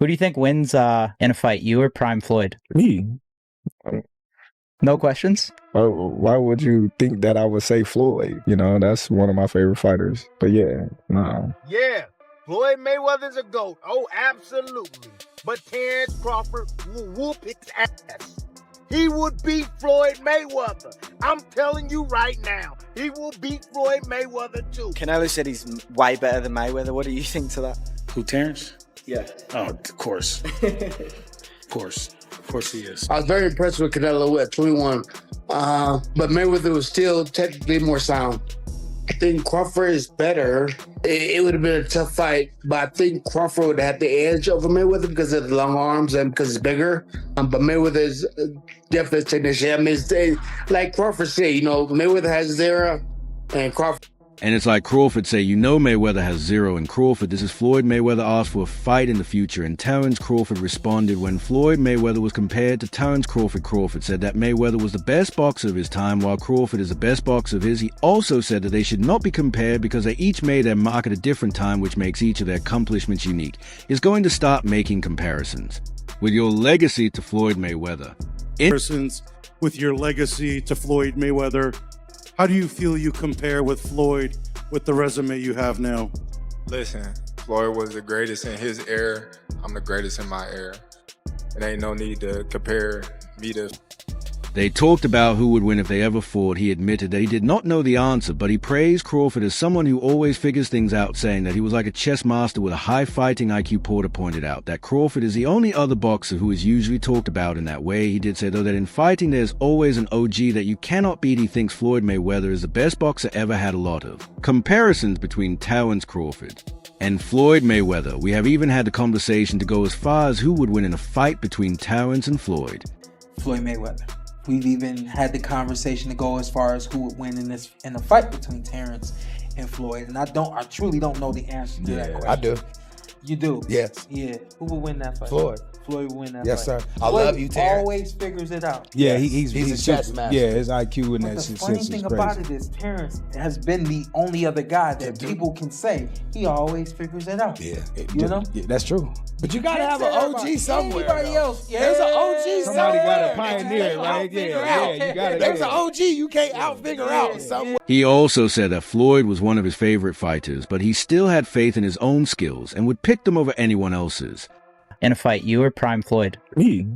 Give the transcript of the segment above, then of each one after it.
Who do you think wins in a fight, you or Prime Floyd? Me. No questions? Why would you think that I would say Floyd? You know, that's one of my favorite fighters. But yeah, no. Yeah, Floyd Mayweather's a GOAT. Oh, absolutely. But Terrence Crawford will whoop his ass. He would beat Floyd Mayweather. I'm telling you right now, he will beat Floyd Mayweather too. Canelo said he's way better than Mayweather. What do you think to that? Who, Terrence? Yeah. Oh, of course. Of course he is. I was very impressed with Canelo at 21. But Mayweather was still technically more sound. I think Crawford is better. It would have been a tough fight, but I think Crawford would have the edge over Mayweather because of the long arms and because he's bigger. But Mayweather is definitely a technician. I mean, like Crawford said, you know, Mayweather has his era, and Crawford. And it's like Crawford say, you know Mayweather has zero in Crawford. This is Floyd Mayweather asked for a fight in the future, and Terrence Crawford responded when Floyd Mayweather was compared to Terrence Crawford. Crawford said that Mayweather was the best boxer of his time, while Crawford is the best boxer of his. He also said that they should not be compared because they each made their mark at a different time, which makes each of their accomplishments unique. He's going to start making comparisons. With your legacy to Floyd Mayweather. With your legacy to Floyd Mayweather, how do you feel you compare with Floyd with the resume you have now? Listen, Floyd was the greatest in his era. I'm the greatest in my era. It ain't no need to compare me to... They talked about who would win if they ever fought. He admitted that he did not know the answer, but he praised Crawford as someone who always figures things out, saying that he was like a chess master with a high fighting IQ. Porter pointed out that Crawford is the only other boxer who is usually talked about in that way. He did say, though, that in fighting there's always an OG that you cannot beat. He thinks Floyd Mayweather is the best boxer ever had a lot of comparisons between Terrence Crawford and Floyd Mayweather. We have even had the conversation to go as far as who would win in a fight between Terrence and Floyd. Floyd Mayweather. We've even had the conversation to go as far as who would win in a fight between Terrence and Floyd. And I truly don't know the answer to that question. I do. You do? Yes. Yeah. Who would win that fight? Floyd. Floyd would win that yes, fight. Sir. I love you, Terrence. Always figures it out. Yeah, he's a chess master. Yeah, his IQ in that shit. The funny thing about it is Terrence has been the only other guy that people can say he always figures it out. Yeah, you know. Yeah, that's true. But you gotta have an OG somewhere. Anybody else? Yeah. There's an OG somewhere. Somebody gotta pioneer it, right? Yeah, you gotta. There's an OG you can't outfigure out somewhere. He also said that Floyd was one of his favorite fighters, but he still had faith in his own skills and would pick them over anyone else's. In a fight, you or Prime Floyd? Me.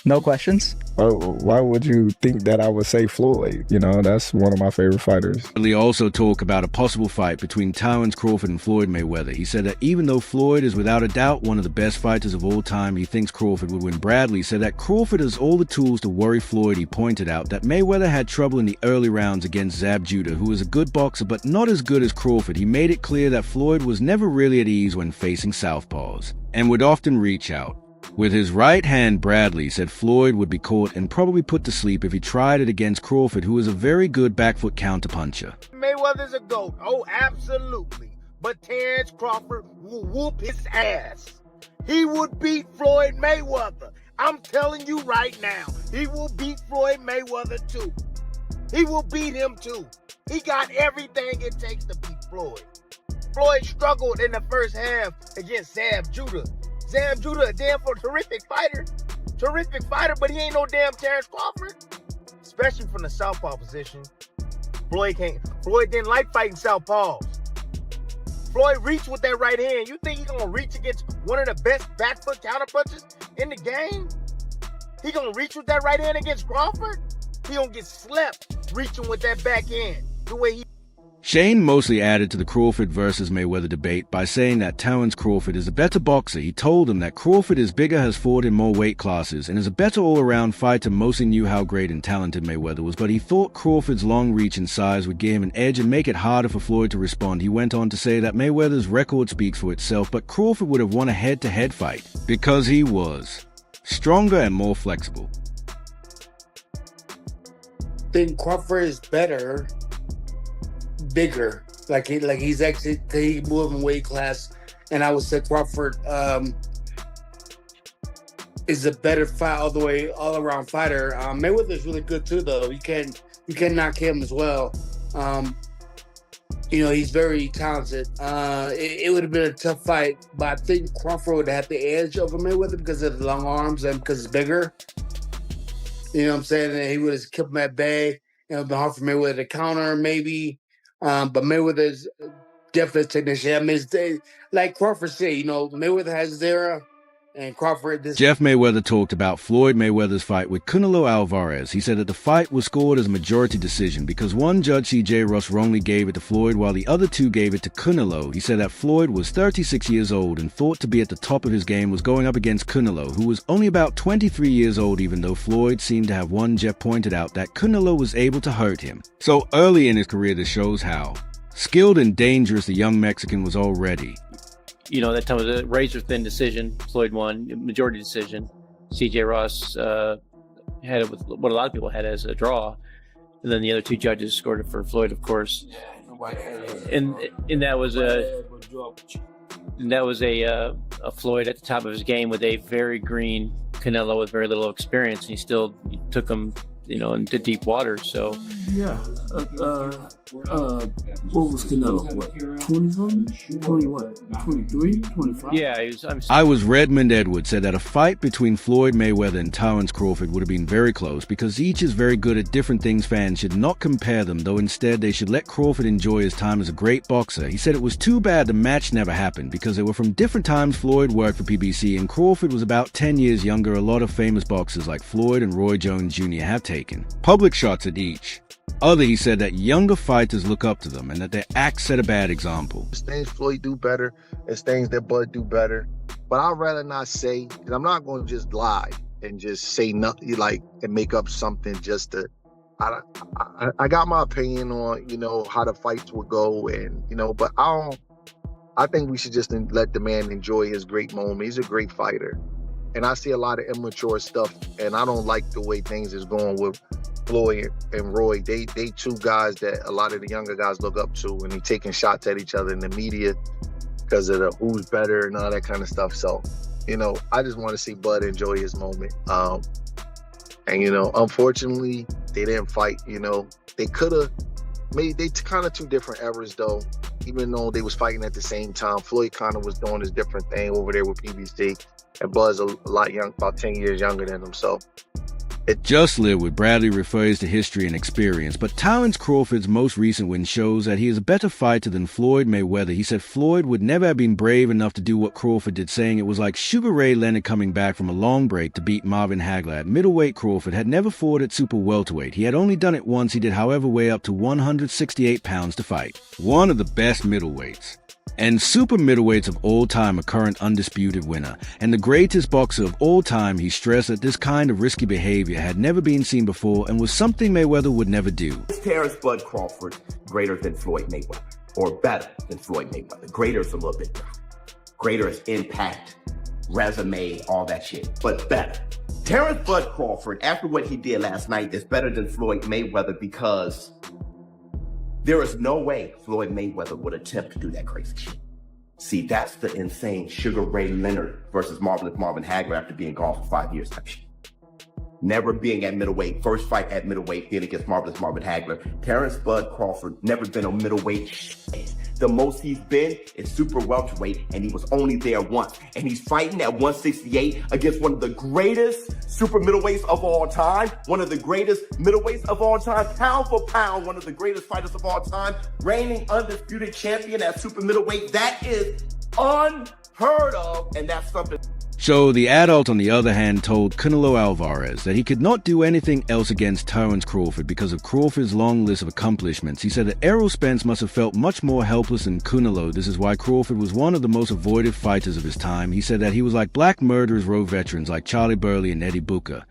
No questions? Why would you think that I would say Floyd? You know, that's one of my favorite fighters. He also talked about a possible fight between Terrence Crawford and Floyd Mayweather. He said that even though Floyd is without a doubt one of the best fighters of all time, he thinks Crawford would win. Bradley said that Crawford has all the tools to worry Floyd. He pointed out that Mayweather had trouble in the early rounds against Zab Judah, who is a good boxer but not as good as Crawford. He made it clear that Floyd was never really at ease when facing southpaws and would often reach out. With his right hand, Bradley said Floyd would be caught and probably put to sleep if he tried it against Crawford, who is a very good back foot counterpuncher. Mayweather's a GOAT. Oh, absolutely. But Terrence Crawford will whoop his ass. He would beat Floyd Mayweather. I'm telling you right now, he will beat Floyd Mayweather too. He will beat him too. He got everything it takes to beat Floyd. Floyd struggled in the first half against Zab Judah. Zab Judah, a damn terrific fighter, but he ain't no damn Terrence Crawford, especially from the southpaw position. Floyd didn't like fighting southpaws. Floyd reached with that right hand. You think he gonna reach against one of the best back foot counterpunchers in the game? He gonna reach with that right hand against Crawford? He gonna get slept reaching with that back hand the way he. Shane mostly added to the Crawford versus Mayweather debate by saying that Terrence Crawford is a better boxer. He told him that Crawford is bigger, has fought in more weight classes, and is a better all-around fighter. Mostly knew how great and talented Mayweather was, but he thought Crawford's long reach and size would give him an edge and make it harder for Floyd to respond. He went on to say that Mayweather's record speaks for itself, but Crawford would have won a head-to-head fight because he was stronger and more flexible. I think Crawford is better. Bigger, he's actually he moved in weight class, and I would say Crawford is a better fight all around fighter. Mayweather's really good too, though. You can knock him as well. You know, he's very talented. It would have been a tough fight, but I think Crawford would have the edge over Mayweather because of the long arms and because it's bigger. You know what I'm saying? And he would have kept him at bay. It would have been hard for Mayweather to counter, maybe. But Mayweather's definitely a technician. I mean, like Crawford said, you know, Mayweather has his era, and Crawford... Jeff Mayweather talked about Floyd Mayweather's fight with Canelo Alvarez. He said that the fight was scored as a majority decision because one judge, C.J. Ross, wrongly gave it to Floyd while the other two gave it to Canelo. He said that Floyd was 36 years old and thought to be at the top of his game was going up against Canelo, who was only about 23 years old, even though Floyd seemed to have won. Jeff pointed out that Canelo was able to hurt him. So early in his career, this shows how skilled and dangerous the young Mexican was already. You know, that time was a razor-thin decision. Floyd won, majority decision. C.J. Ross had it with what a lot of people had as a draw. And then the other two judges scored it for Floyd, of course. And that was a Floyd at the top of his game with a very green Canelo with very little experience. And he still took him, you know, into deep water. So yeah, what was Canelo? What, 20-something? 20 what? 23? 25? Yeah, I was Redmond Edwards said that a fight between Floyd Mayweather and Terence Crawford would have been very close because each is very good at different things. Fans should not compare them, though instead they should let Crawford enjoy his time as a great boxer. He said it was too bad the match never happened because they were from different times. Floyd worked for PBC and Crawford was about 10 years younger. A lot of famous boxers like Floyd and Roy Jones Jr. have taken public shots at each other. He said that younger fighters look up to them and that their acts set a bad example. There's things Floyd do better. There's things that Bud do better. But I'd rather not say, and I'm not going to just lie and just say nothing like and make up something just to. I got my opinion on, you know, how the fights would go, and you know, but I think we should just let the man enjoy his great moment. He's a great fighter. And I see a lot of immature stuff, and I don't like the way things is going with Floyd and Roy. They two guys that a lot of the younger guys look up to, and they taking shots at each other in the media because of the who's better and all that kind of stuff. So, you know, I just want to see Bud enjoy his moment. And, you know, unfortunately, they didn't fight. You know, they could have made, they kind of two different eras, though. Even though they was fighting at the same time, Floyd kind of was doing his different thing over there with PBC. And Bud's a lot young, about 10 years younger than him, so. Just Live with Bradley refers to history and experience, but Terence Crawford's most recent win shows that he is a better fighter than Floyd Mayweather. He said Floyd would never have been brave enough to do what Crawford did, saying it was like Sugar Ray Leonard coming back from a long break to beat Marvin Hagler. At middleweight, Crawford had never fought at super welterweight. He had only done it once. He did, however, weigh up to 168 pounds to fight. One of the best middleweights and super middleweights of all time, a current undisputed winner, and the greatest boxer of all time. He stressed that this kind of risky behavior had never been seen before and was something Mayweather would never do. Is Terence Bud Crawford greater than Floyd Mayweather, or better than Floyd Mayweather? Greater is a little bit different. Greater is impact, resume, all that shit, but better. Terence Bud Crawford, after what he did last night, is better than Floyd Mayweather because there is no way Floyd Mayweather would attempt to do that crazy shit. See, that's the insane Sugar Ray Leonard versus Marvin Hagler after being gone for 5 years type shit. Never being at middleweight, first fight at middleweight, then against Marvin Hagler. Terence Bud Crawford never been on middleweight shit. The most he's been is super welterweight, and he was only there once. And he's fighting at 168 against one of the greatest super middleweights of all time, one of the greatest middleweights of all time, pound for pound, one of the greatest fighters of all time, reigning undisputed champion at super middleweight. That is unheard of, and that's something. So the adult, on the other hand, told Canelo Alvarez that he could not do anything else against Terence Crawford because of Crawford's long list of accomplishments. He said that Errol Spence must have felt much more helpless than Canelo. This is why Crawford was one of the most avoided fighters of his time. He said that he was like black murderers row veterans like Charlie Burley and Eddie Booker,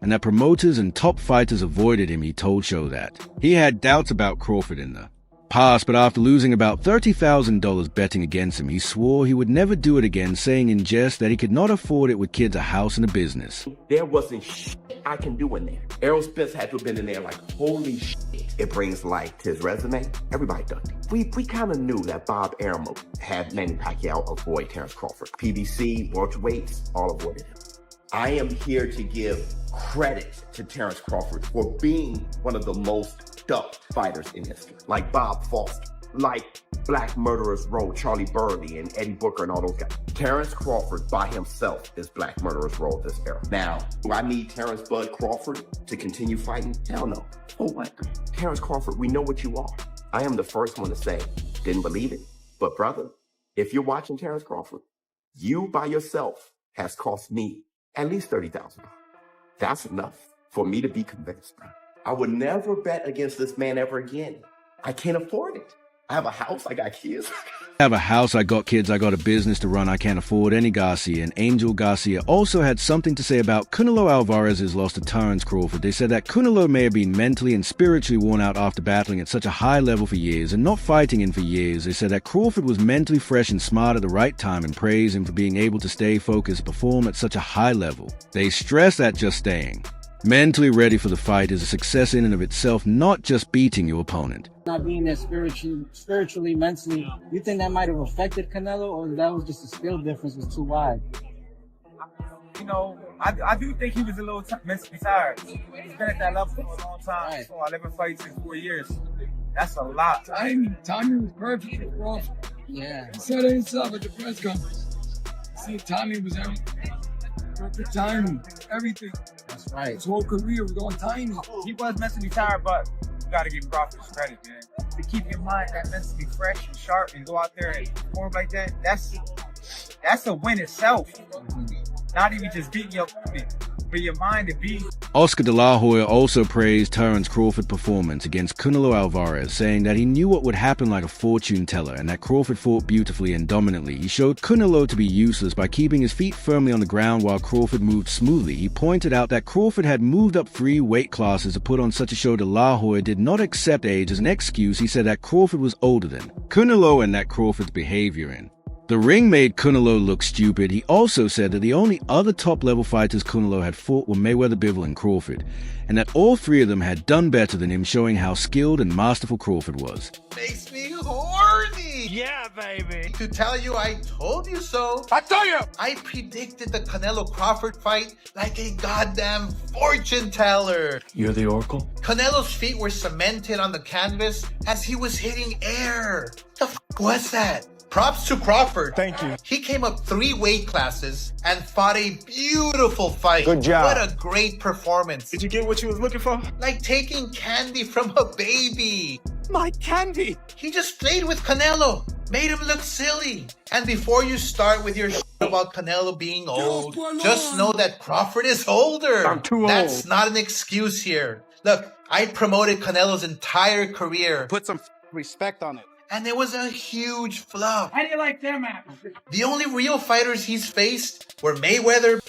and that promoters and top fighters avoided him. He told Show that he had doubts about Crawford in the past, but after losing about $30,000 betting against him, he swore he would never do it again, saying in jest that he could not afford it with kids, a house, and a business. There wasn't shit I can do in there. Errol Spence had to have been in there like, holy shit. It brings life to his resume. Everybody does it. We kind of knew that Bob Arum had Manny Pacquiao avoid Terence Crawford. PBC, welterweights, all avoided him. I am here to give credit to Terence Crawford for being one of the most ducked fighters in history, like Bob Foster. like Black Murderers Row, Charlie Burley and Eddie Booker and all those guys. Terrence Crawford by himself is Black Murderers Row of this era. Now, do I need Terrence Bud Crawford to continue fighting? Hell no. Oh what? Terrence Crawford, we know what you are. I am the first one to say, didn't believe it. But brother, if you're watching Terrence Crawford, you by yourself has cost me at least $30,000. That's enough for me to be convinced, bro. I would never bet against this man ever again. I can't afford it. I have a house, I got kids. I have a house, I got kids, I got a business to run, I can't afford any Garcia. And Angel Garcia also had something to say about Canelo Alvarez's loss to Terrence Crawford. They said that Canelo may have been mentally and spiritually worn out after battling at such a high level for years and not fighting in for years. They said that Crawford was mentally fresh and smart at the right time and praised him for being able to stay focused and perform at such a high level. They stress that just staying mentally ready for the fight is a success in and of itself, not just beating your opponent. Not being there spiritually, mentally, you think that might have affected Canelo, or that was just a skill difference was too wide? You know, I do think he was a little mentally tired. He's been at that level for a long time. Right. So 11 fights in 4 years. That's a lot. Timing was perfect for Crawford. Yeah. He said it himself at the press conference. See, timing was everything. Perfect timing, everything. That's right. His whole career was on timing. He was mentally tired, but you got to give Crawford credit, man. To keep your mind that mentally fresh and sharp and go out there and perform like that, that's a win itself. Not even just beating your opponent, but your mind to be. Oscar de la Hoya also praised Terrence Crawford's performance against Canelo Alvarez, saying that he knew what would happen like a fortune teller and that Crawford fought beautifully and dominantly. He showed Canelo to be useless by keeping his feet firmly on the ground while Crawford moved smoothly. He pointed out that Crawford had moved up 3 weight classes to put on such a show. De la Hoya did not accept age as an excuse. He said that Crawford was older than Canelo and that Crawford's behavior in the ring made Canelo look stupid. He also said that the only other top-level fighters Canelo had fought were Mayweather, Bivol, and Crawford, and that all 3 of them had done better than him, showing how skilled and masterful Crawford was. Makes me horny. Yeah, baby. To tell you I told you so. I tell you. I predicted the Canelo Crawford fight like a goddamn fortune teller. You're the Oracle? Canelo's feet were cemented on the canvas as he was hitting air. The f was that? Props to Crawford. Thank you. He came up 3 weight classes and fought a beautiful fight. Good job. What a great performance. Did you get what you was looking for? Like taking candy from a baby. My candy. He just played with Canelo, made him look silly. And before you start with your shit about Canelo being old, just know that Crawford is older. I'm too old. That's not an excuse here. Look, I promoted Canelo's entire career. Put some respect on it. And it was a huge flop. How do you like them apples? The only real fighters he's faced were Mayweather.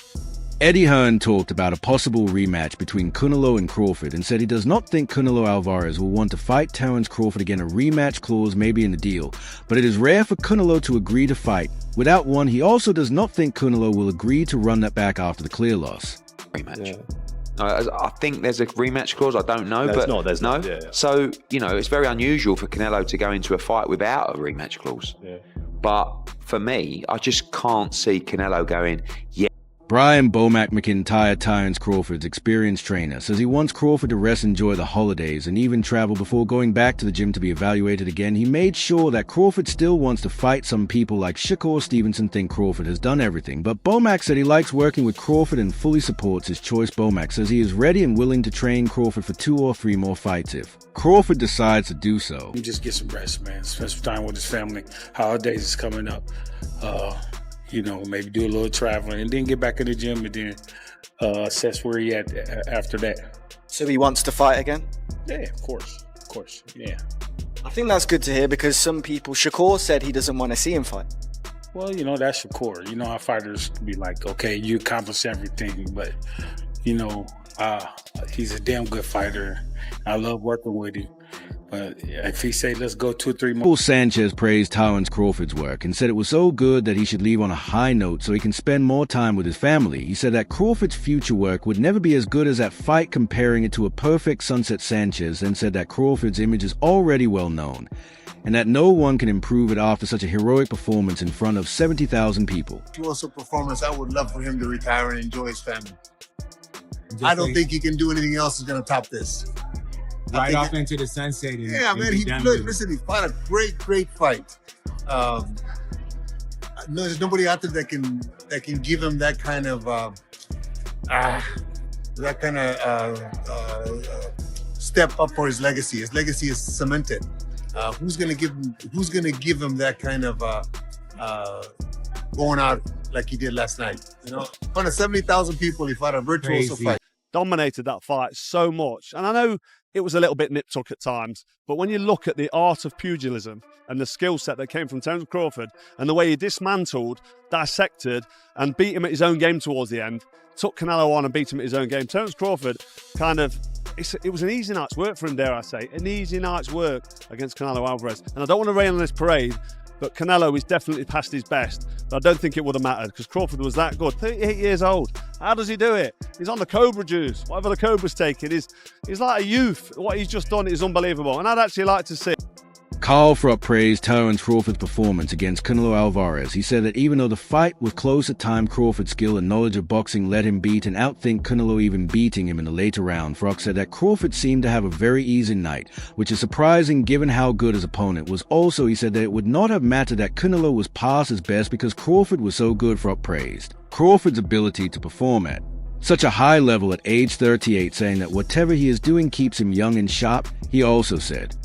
Eddie Hearn talked about a possible rematch between Canelo and Crawford and said he does not think Canelo Alvarez will want to fight Terrence Crawford again. A rematch clause may be in the deal, but it is rare for Canelo to agree to fight. Without one, he also does not think Canelo will agree to run that back after the clear loss. Rematch. Yeah. I think there's a rematch clause. I don't know, there's but not. Yeah. So, you know, it's very unusual for Canelo to go into a fight without a rematch clause. Yeah. But for me, I just can't see Canelo going, yeah. Brian Bomac McIntyre, Terrence Crawford's experienced trainer, says he wants Crawford to rest, enjoy the holidays, and even travel before going back to the gym to be evaluated again. He made sure that Crawford still wants to fight. Some people like Shakur Stevenson think Crawford has done everything, but Bomac said he likes working with Crawford and fully supports his choice. Bomac says he is ready and willing to train Crawford for 2 or 3 more fights if Crawford decides to do so. You just get some rest, man. Spend some time with his family. Holidays is coming up. You know, maybe do a little traveling and then get back in the gym and then assess where he at after that. So he wants to fight again? Yeah, of course, yeah. I think that's good to hear because some people, Shakur said he doesn't want to see him fight. Well, you know, that's Shakur. You know how fighters can be like, okay, you accomplish everything, but, you know, he's a damn good fighter. I love working with him. But if he say, let's go 2 or 3 more. Paul Sanchez praised Terrence Crawford's work and said it was so good that he should leave on a high note so he can spend more time with his family. He said that Crawford's future work would never be as good as that fight, comparing it to a perfect Sunset. Sanchez then said that Crawford's image is already well known and that no one can improve it after such a heroic performance in front of 70,000 people. If he wants a performance, I would love for him to retire and enjoy his family. I don't think he can do anything else that's going to top this. right off into the sunset. And, yeah, man. He fought a great fight. No, there's nobody out there that can give him that kind of step up for his legacy. His legacy is cemented. Who's gonna give him that kind of going out like he did last night? You know, in front of 70,000 people, he fought a virtuoso fight. Dominated that fight so much. And I know it was a little bit nip-tuck at times, but when you look at the art of pugilism and the skill set that came from Terence Crawford and the way he dismantled, dissected, and beat him at his own game towards the end, took Canelo on and beat him at his own game. Terence Crawford it was an easy night's work for him, dare I say. An easy night's work against Canelo Alvarez. And I don't want to rain on this parade, but Canelo is definitely past his best. But I don't think it would have mattered because Crawford was that good. 38 years old. How does he do it? He's on the Cobra juice. Whatever the Cobra's taking, he's like a youth. What he's just done is unbelievable. And I'd actually like to see. Carl Fropp praised Terence Crawford's performance against Canelo Alvarez. He said that even though the fight was close at time, Crawford's skill and knowledge of boxing let him beat and outthink Canelo, even beating him in the later round. Fropp said that Crawford seemed to have a very easy night, which is surprising given how good his opponent was. Also, he said that it would not have mattered that Canelo was past his best because Crawford was so good. Fropp praised Crawford's ability to perform at such a high level at age 38, saying that whatever he is doing keeps him young and sharp. He also said